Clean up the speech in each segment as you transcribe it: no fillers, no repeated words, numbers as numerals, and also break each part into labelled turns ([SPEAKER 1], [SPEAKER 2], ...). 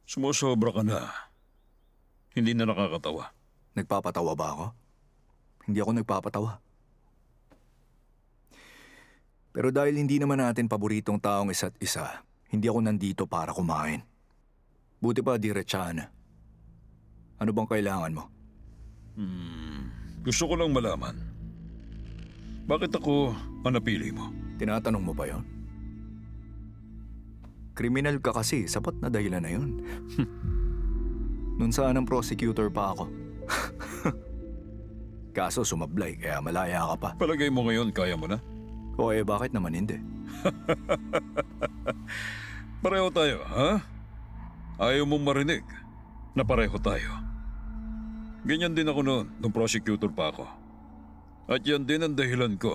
[SPEAKER 1] Sumusobra ka na. Hindi na nakakatawa.
[SPEAKER 2] Nagpapatawa ba ako? Hindi ako nagpapatawa. Pero dahil hindi naman natin paboritong taong isa't isa, hindi ako nandito para kumain. Buti pa diretsahan na. Ano bang kailangan mo?
[SPEAKER 1] Gusto ko lang malaman. Bakit ako ang napili mo?
[SPEAKER 2] Tinatanong mo ba yon? Kriminal ka kasi, sapat na dahilan na yun. Nun saan ang prosecutor pa ako. Kaso sumablay, kaya malaya ka pa.
[SPEAKER 1] Palagay mo ngayon kaya mo na?
[SPEAKER 2] O bakit naman hindi?
[SPEAKER 1] Pareho tayo, ha? Ayaw mong marinig na pareho tayo. Ganyan din ako noon, nung prosecutor pa ako. At yan din ang dahilan ko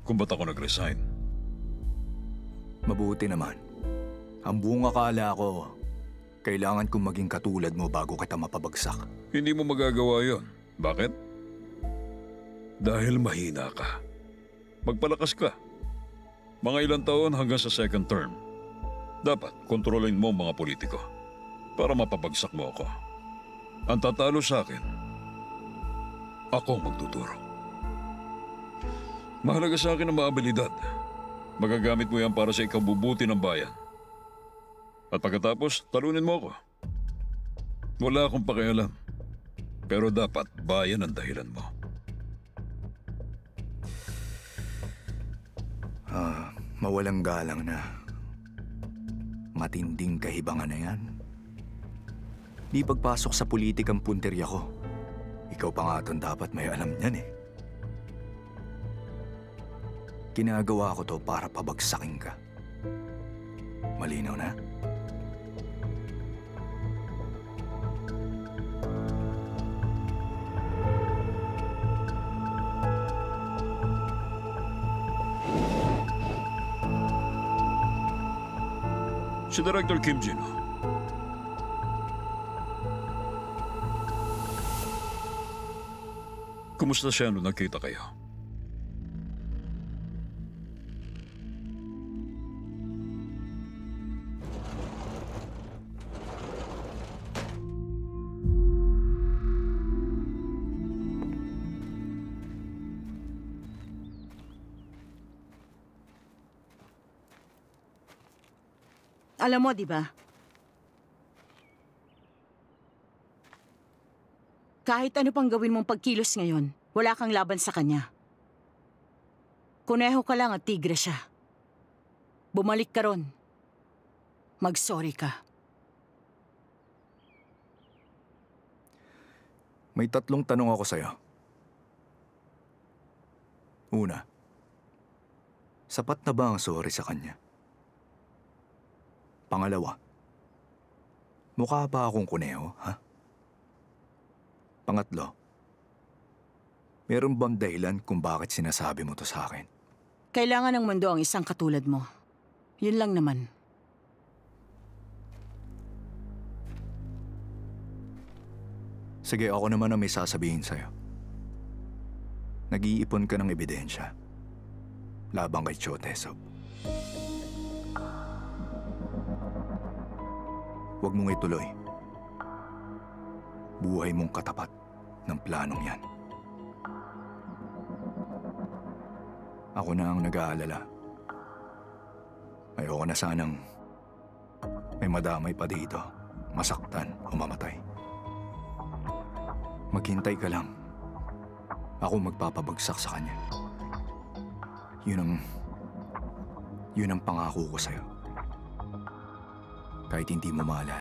[SPEAKER 1] kung ba't ako nag-resign.
[SPEAKER 2] Mabuti naman. Ang buong akala ko, kailangan kong maging katulad mo bago kita mapabagsak.
[SPEAKER 1] Hindi mo magagawa yon. Bakit? Dahil mahina ka. Magpalakas ka. Mga ilang taon hanggang sa second term. Dapat kontrolin mo ang mga politiko para mapabagsak mo ako. Ang tatalo sa akin, ako ang magtuturo. Mahalaga sa akin ang mga abilidad. Magagamit mo yan para sa ikabubuti ng bayan. At pagkatapos, talunin mo ako. Wala akong pakialam. Pero dapat bayan ang dahilan mo.
[SPEAKER 2] Mawalang galang na. Matinding kahibangan na yan. Di pagpasok sa politikang punterya ko. Ikaw pa nga ton dapat may alam niyan eh. Ginagawa ko to para pabagsakin ka. Malinaw na?
[SPEAKER 1] Si Director Kim Jin. Kumusta siya nung nagkita kayo?
[SPEAKER 3] Alam mo, di ba? Kahit ano pang gawin mong pagkilos ngayon, wala kang laban sa kanya. Kuneho ka lang at tigre siya. Bumalik ka ron. Mag-sorry ka.
[SPEAKER 2] May 3 tanong ako sa'yo. Una, sapat na ba ang sorry sa kanya? Pangalawa, mukha ba akong kuneho, ha? Pangatlo, meron bang dahilan kung bakit sinasabi mo to sa akin?
[SPEAKER 3] Kailangan ng mundo ang isang katulad mo. Yun lang naman.
[SPEAKER 2] Sige, ako naman ang may sasabihin sa'yo. Nag-iipon ka ng ebidensya labang kay Cho Tesog. Huwag mong ituloy. Buhay mong katapat ng planong yan. Ako na ang nag-aalala. Ayoko na sanang may madamay pa dito, masaktan o mamatay. Maghintay ka lang. Ako magpapabagsak sa kanya. Yun ang pangako ko sa'yo. Kahit hindi mo maalala.